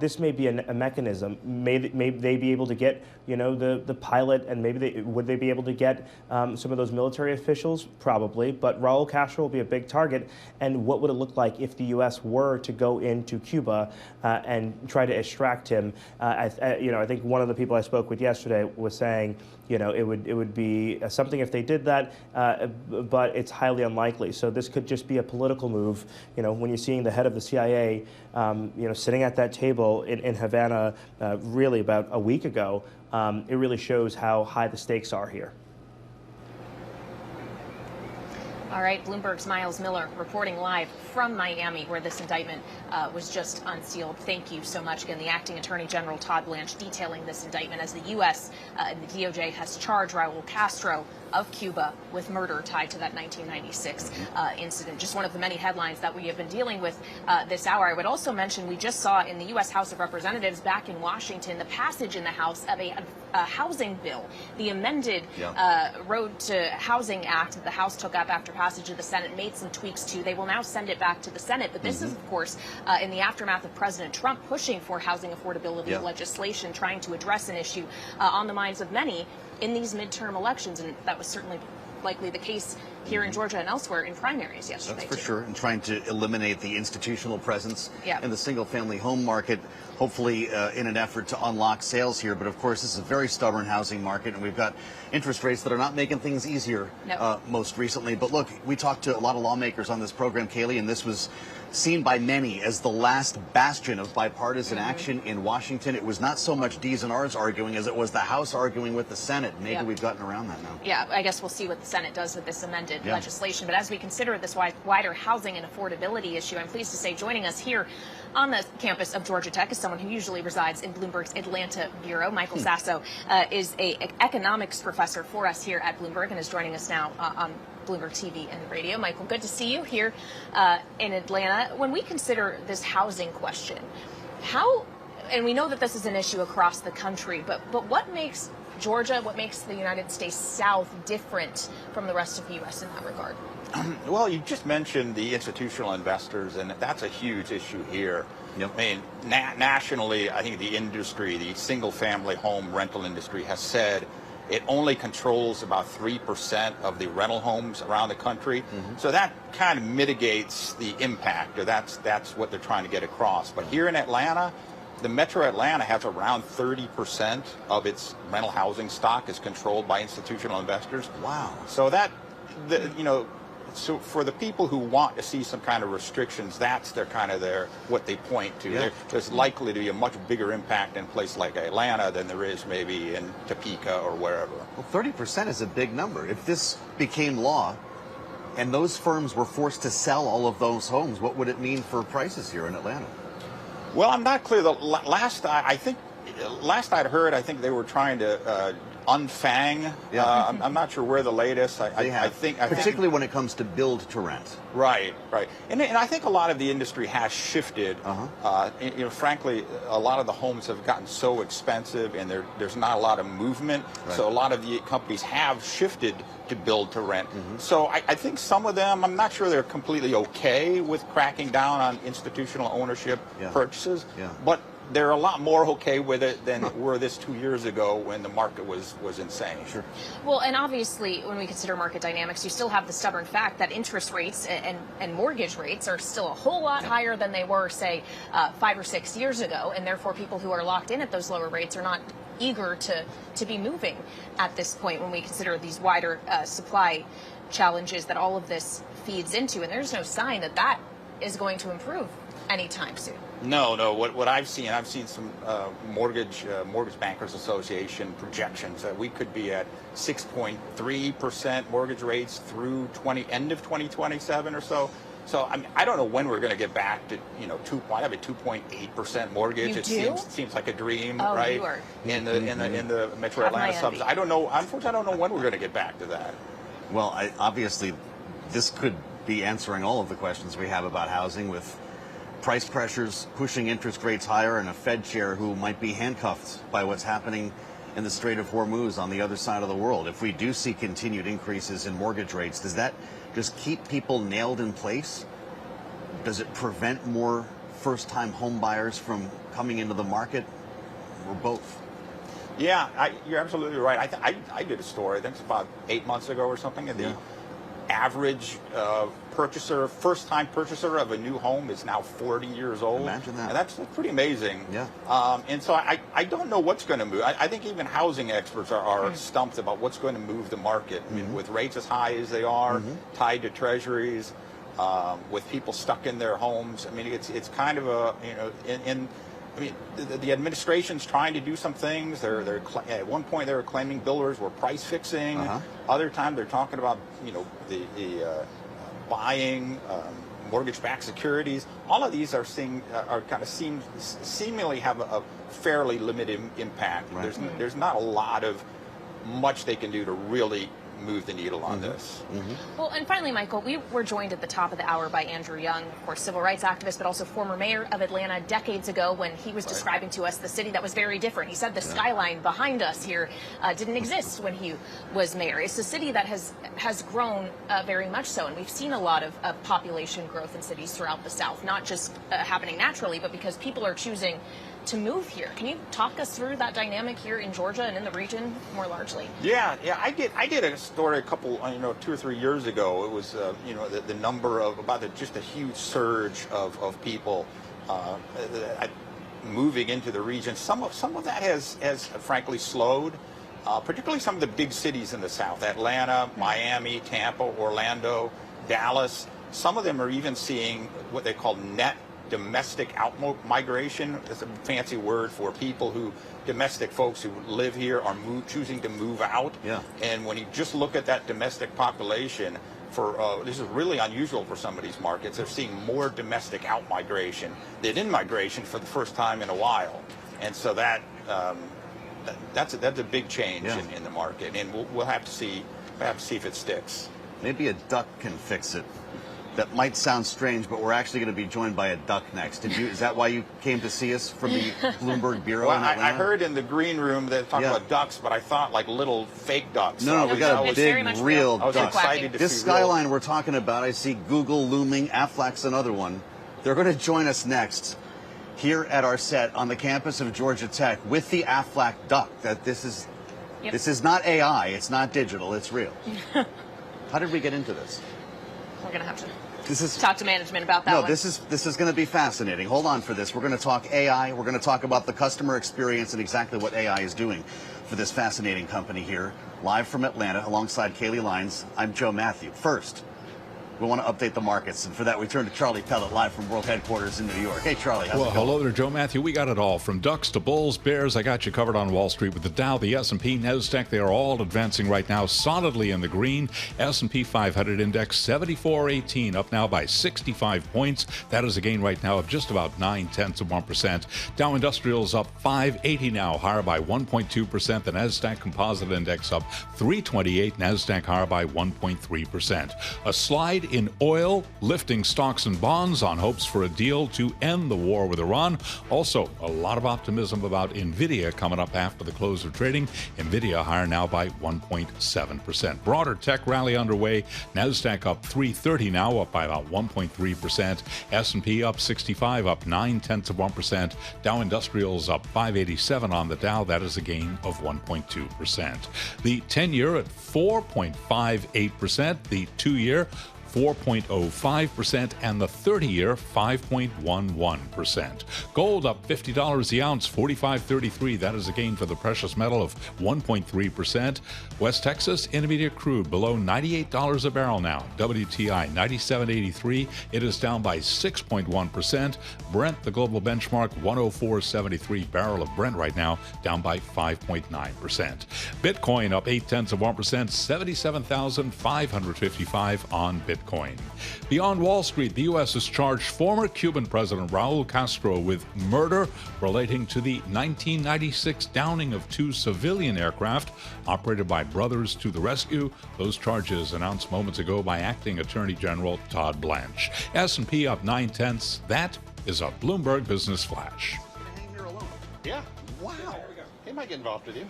This may be a mechanism. May they be able to get, you know, the pilot, and maybe would they be able to get some of those military officials? Probably, but Raúl Castro will be a big target. And what would it look like if the U.S. were to go into Cuba and try to extract him? You know, I think one of the people I spoke with yesterday was saying, you know, it would be something if they did that, but it's highly unlikely. So this could just be a political move. You know, when you're seeing the head of the CIA, you know, sitting at that table in Havana, really about a week ago, it really shows how high the stakes are here. All right, Bloomberg's Miles Miller reporting live from Miami, where this indictment was just unsealed. Thank you so much. Again, the Acting Attorney General Todd Blanche detailing this indictment as the U.S. And the DOJ has charged Raúl Castro of Cuba with murder tied to that 1996 incident. Just one of the many headlines that we have been dealing with this hour. I would also mention we just saw in the U.S. House of Representatives back in Washington the passage in the House of a housing bill, the amended Road to Housing Act that the House took up after passage of the Senate, made some tweaks to. They will now send it back to the Senate. But this is, of course, in the aftermath of President Trump pushing for housing affordability legislation, trying to address an issue on the minds of many in these midterm elections. And that was certainly likely the case here in Georgia and elsewhere in primaries yesterday. That's for sure. And trying to eliminate the institutional presence in the single-family home market, hopefully in an effort to unlock sales here. But of course, this is a very stubborn housing market, and we've got interest rates that are not making things easier most recently. But look, we talked to a lot of lawmakers on this program, Kailey, and this was seen by many as the last bastion of bipartisan action in Washington. It was not so much D's and R's arguing as it was the House arguing with the Senate. Maybe we've gotten around that now. Yeah, I guess we'll see what the Senate does with this amended enacted legislation. But as we consider this wider housing and affordability issue, I'm pleased to say joining us here on the campus of Georgia Tech is someone who usually resides in Bloomberg's Atlanta bureau. Michael Sasso is an economics professor for us here at Bloomberg and is joining us now on Bloomberg TV and radio. Michael, good to see you here in Atlanta. When we consider this housing question, and we know that this is an issue across the country, but what makes Georgia, what makes the United States South different from the rest of the U.S. in that regard? Well, you just mentioned the institutional investors, and that's a huge issue here. Yep. I mean, nationally, I think the industry, the single-family home rental industry, has said it only controls about 3% of the rental homes around the country. So that kind of mitigates the impact, or that's what they're trying to get across. But here in Atlanta, the Metro Atlanta has around 30% of its rental housing stock is controlled by institutional investors. Wow. So so for the people who want to see some kind of restrictions, that's what they point to. Yeah. There's likely to be a much bigger impact in a place like Atlanta than there is maybe in Topeka or wherever. Well, 30% is a big number. If this became law and those firms were forced to sell all of those homes, what would it mean for prices here in Atlanta? Well, I'm not clear. Last I'd heard, I think they were trying to unfang. I'm not sure where the latest. I think particularly when it comes to build to rent. Right. And I think a lot of the industry has shifted. Frankly, a lot of the homes have gotten so expensive, and there's not a lot of movement. Right. So a lot of the companies have shifted to build to rent. So I think some of them, I'm not sure they're completely okay with cracking down on institutional ownership purchases, but they're a lot more okay with it than were this 2 years ago when the market was insane. Sure. Well, and obviously, when we consider market dynamics, you still have the stubborn fact that interest rates and mortgage rates are still a whole lot higher than they were, say, 5 or 6 years ago, and therefore people who are locked in at those lower rates are not eager to be moving at this point when we consider these wider supply challenges that all of this feeds into, and there's no sign that is going to improve anytime soon. No. What I've seen some Mortgage Bankers Association projections that we could be at 6.3% mortgage rates through end of 2027 or so. So I don't know when we're going to get back to I have a 2.8% mortgage. Seems like a dream, right? You are. In the Metro Atlanta suburbs. I don't know. Unfortunately, I don't know when we're going to get back to that. Well, obviously, this could be answering all of the questions we have about housing, with price pressures pushing interest rates higher and a Fed chair who might be handcuffed by what's happening in the Strait of Hormuz on the other side of the world. If we do see continued increases in mortgage rates, does that just keep people nailed in place? Does it prevent more first-time home buyers from coming into the market, or both? Yeah, you're absolutely right. I did a story, I think it's about 8 months ago or something, and the average first-time purchaser of a new home is now 40 years old. Imagine that. And that's pretty amazing. Yeah. And so I don't know what's going to move. I think even housing experts are stumped about what's going to move the market. I mean, with rates as high as they are, tied to treasuries, with people stuck in their homes. I mean, it's kind of the administration's trying to do some things. At one point they were claiming builders were price fixing. Other time they're talking about buying mortgage-backed securities. All of these seemingly have a fairly limited impact. Right. There's not a lot of much they can do to really move the needle on this. Well, and finally, Michael, we were joined at the top of the hour by Andrew Young, of course, civil rights activist, but also former mayor of Atlanta decades ago, when he was describing to us the city that was very different. He said the skyline behind us here didn't exist when he was mayor. It's a city that has grown very much so, and we've seen a lot of population growth in cities throughout the South, not just happening naturally, but because people are choosing to move here. Can you talk us through that dynamic here in Georgia and in the region more largely? Yeah. I did a story a couple, 2 or 3 years ago. It was, the number of just a huge surge of people moving into the region. Some of that has frankly slowed, particularly some of the big cities in the South: Atlanta, Miami, Tampa, Orlando, Dallas. Some of them are even seeing what they call net domestic out-migration. It's a fancy word for domestic folks who live here are choosing to move out. Yeah. And when you just look at that domestic population, this is really unusual for some of these markets. They're seeing more domestic out-migration than in-migration for the first time in a while. And so that's a big change in the market. And we'll have to see if it sticks. Maybe a duck can fix it. That might sound strange, but we're actually going to be joined by a duck next. Is that why you came to see us from the Bloomberg Bureau? Well, I heard in the green room that talked about ducks, but I thought like little fake ducks. No, we got a big, real duck. I was excited to see this skyline we're talking about, I see Google looming. Aflac's another one. They're going to join us next here at our set on the campus of Georgia Tech with the Aflac duck. This is not AI. It's not digital. It's real. How did we get into this? We're going to have to talk to management about that. No, this is going to be fascinating. Hold on for this. We're going to talk AI. We're going to talk about the customer experience and exactly what AI is doing for this fascinating company here. Live from Atlanta, alongside Kailey, Leinz, I'm Joe Mathieu. First, we want to update the markets, and for that we turn to Charlie Pellet, live from World Headquarters in New York. Hey, Charlie, how's it going? Hello there, Joe Mathieu. We got it all, from ducks to bulls, bears. I got you covered on Wall Street with the Dow, the S&P, NASDAQ. They are all advancing right now, solidly in the green. S&P 500 index 74.18, up now by 65 points. That is a gain right now of just about 0.9%. Dow Industrials up 580 now, higher by 1.2%. The NASDAQ Composite Index up 328, NASDAQ higher by 1.3%. A slide in oil, lifting stocks and bonds on hopes for a deal to end the war with Iran. Also, a lot of optimism about Nvidia coming up after the close of trading. Nvidia higher now by 1.7%. Broader tech rally underway. NASDAQ up 330 now, up by about 1.3%. S&P up 65, up 0.9%. Dow Industrials up 587 on the Dow. That is a gain of 1.2%. The 10-year at 4.58%. The 2-year 4.05%, and the 30-year 5.11%. Gold up $50 the ounce, $45.33. That is a gain for the precious metal of 1.3%. West Texas Intermediate crude below $98 a barrel now. WTI 97.83. It is down by 6.1%. Brent, the global benchmark, 104.73. Barrel of Brent right now down by 5.9%. Bitcoin up 0.8%, 77,555 on Bitcoin. Beyond Wall Street, the U.S. has charged former Cuban President Raúl Castro with murder relating to the 1996 downing of 2 civilian aircraft operated by Brothers to the Rescue. Those charges announced moments ago by Acting Attorney General Todd Blanche. S&P up 0.9. That is a Bloomberg Business Flash. Hang here alone. Yeah. Wow. He might get involved with you.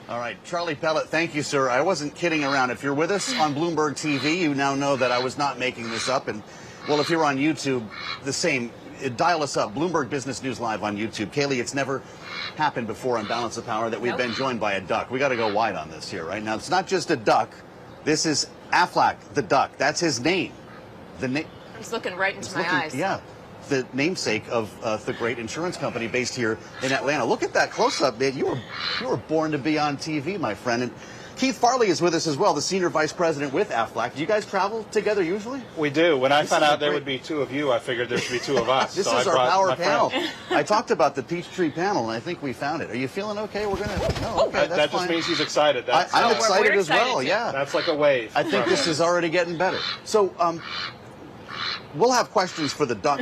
All right, Charlie Pellet, thank you, sir. I wasn't kidding around. If you're with us on Bloomberg TV, you now know that I was not making this up. And, well, if you're on YouTube, the same. Dial us up, Bloomberg Business News Live on YouTube. Kailey, it's never happened before on Balance of Power that we've been joined by a duck. We got to go wide on this here, right? Now, it's not just a duck. This is Aflac, the duck. That's his name. He's looking right into my eyes. Yeah. The namesake of the great insurance company based here in Atlanta. Look at that close-up, man. You were born to be on TV, my friend. And Keith Farley is with us as well, the Senior Vice President with Aflac. Do you guys travel together usually? We do. When I found out there would be 2 of you, I figured there should be 2 of us. This is our power panel. I talked about the Peachtree panel, and I think we found it. Are you feeling okay? We're going to... No, okay, that just means he's excited. I'm excited as well, yeah. That's like a wave. I think this is already getting better. So, we'll have questions for the duck,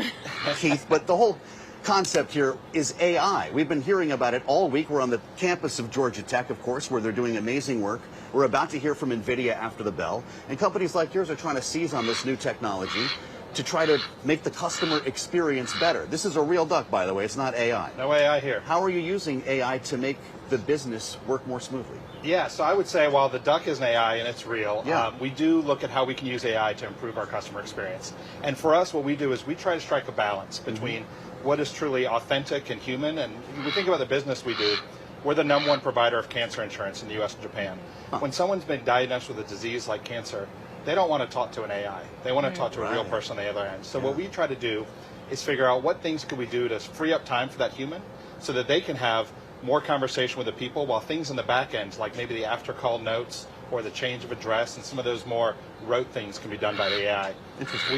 Keith, but the whole concept here is AI. We've been hearing about it all week. We're on the campus of Georgia Tech, of course, where they're doing amazing work. We're about to hear from NVIDIA after the bell. And companies like yours are trying to seize on this new technology to try to make the customer experience better. This is a real duck, by the way. It's not AI. No AI here. How are you using AI to make the business work more smoothly? Yeah, so I would say while the duck is an AI and it's real, we do look at how we can use AI to improve our customer experience. And for us, what we do is we try to strike a balance between what is truly authentic and human. And we think about the business we do. We're the #1 provider of cancer insurance in the U.S. and Japan. When someone's been diagnosed with a disease like cancer, they don't want to talk to an AI. They want to talk to a real person on the other end. So what we try to do is figure out what things could we do to free up time for that human so that they can have more conversation with the people, while things in the back end, like maybe the after call notes or the change of address and some of those more rote things, can be done by the AI.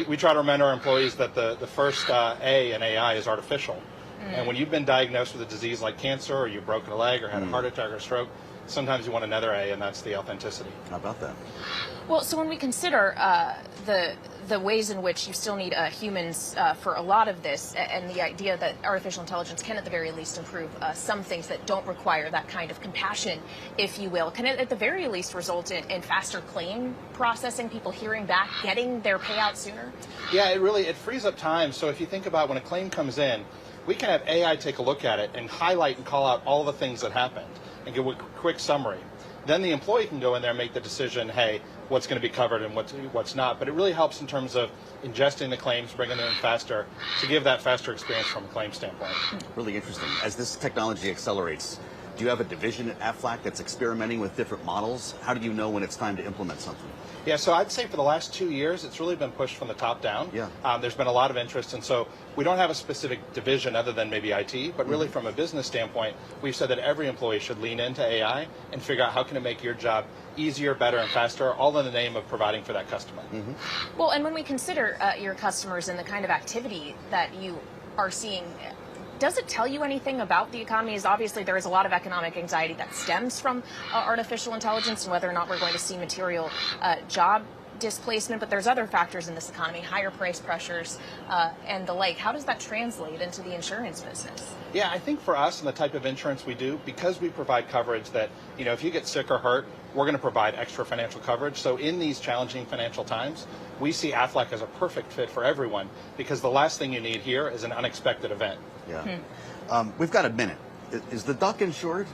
We try to remind our employees that the first A in AI is artificial. And when you've been diagnosed with a disease like cancer, or you've broken a leg or had a heart attack or stroke, sometimes you want another A, and that's the authenticity. How about that? Well, so when we consider the ways in which you still need humans for a lot of this, and the idea that artificial intelligence can at the very least improve some things that don't require that kind of compassion, if you will, can it at the very least result in faster claim processing, people hearing back, getting their payout sooner? Yeah, it frees up time. So if you think about when a claim comes in, we can have AI take a look at it and highlight and call out all the things that happened and give a quick summary. Then the employee can go in there and make the decision, hey, what's going to be covered and what's not. But it really helps in terms of ingesting the claims, bringing them in faster, to give that faster experience from a claim standpoint. Really interesting. As this technology accelerates, do you have a division at Aflac that's experimenting with different models? How do you know when it's time to implement something? Yeah, so I'd say for the last 2 years, it's really been pushed from the top down. Yeah. There's been a lot of interest, and so we don't have a specific division other than maybe IT, but really from a business standpoint, we've said that every employee should lean into AI and figure out how can it make your job easier, better, and faster, all in the name of providing for that customer. Well, and when we consider your customers and the kind of activity that you are seeing, does it tell you anything about the economy? As obviously there is a lot of economic anxiety that stems from artificial intelligence and whether or not we're going to see material job displacement, but there's other factors in this economy, higher price pressures and the like. How does that translate into the insurance business? Yeah, I think for us and the type of insurance we do, because we provide coverage that, you know, if you get sick or hurt, we're going to provide extra financial coverage. So in these challenging financial times, we see Aflac as a perfect fit for everyone, because the last thing you need here is an unexpected event. Yeah. We've got a minute. Is the duck insured?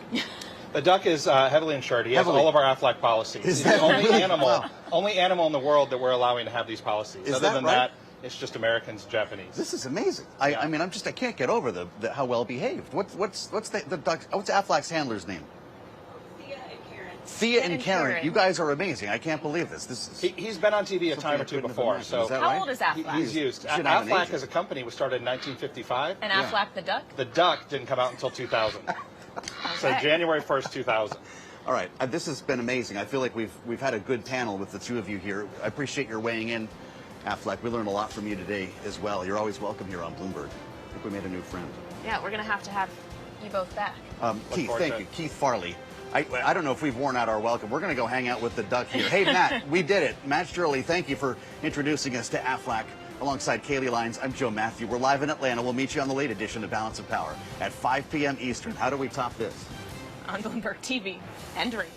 The duck is heavily insured. He has all of our Aflac policies. He's the only animal in the world that we're allowing to have these policies. Other than that, it's just Americans and Japanese. This is amazing. I mean, I can't get over how well behaved. What's the duck? What's Aflac's handler's name? Thea and Karen. You guys are amazing. I can't believe this. He's been on TV a time or two before. So how old is Aflac? He's used. Aflac as a company was started in 1955. And Aflac the duck? The duck didn't come out until 2000. So January 1st, 2000. All right. This has been amazing. I feel like we've had a good panel with the two of you here. I appreciate your weighing in, Aflac. We learned a lot from you today as well. You're always welcome here on Bloomberg. I think we made a new friend. Yeah, we're going to have you both back. Keith, thank you. Keith Farley. I don't know if we've worn out our welcome. We're going to go hang out with the duck here. Hey, Matt, we did it. Matt Shirley, thank you for introducing us to Aflac. Alongside Kailey, Leinz, I'm Joe Mathieu. We're live in Atlanta. We'll meet you on the late edition of Balance of Power at 5 p.m. Eastern. How do we top this? On Bloomberg TV and radio.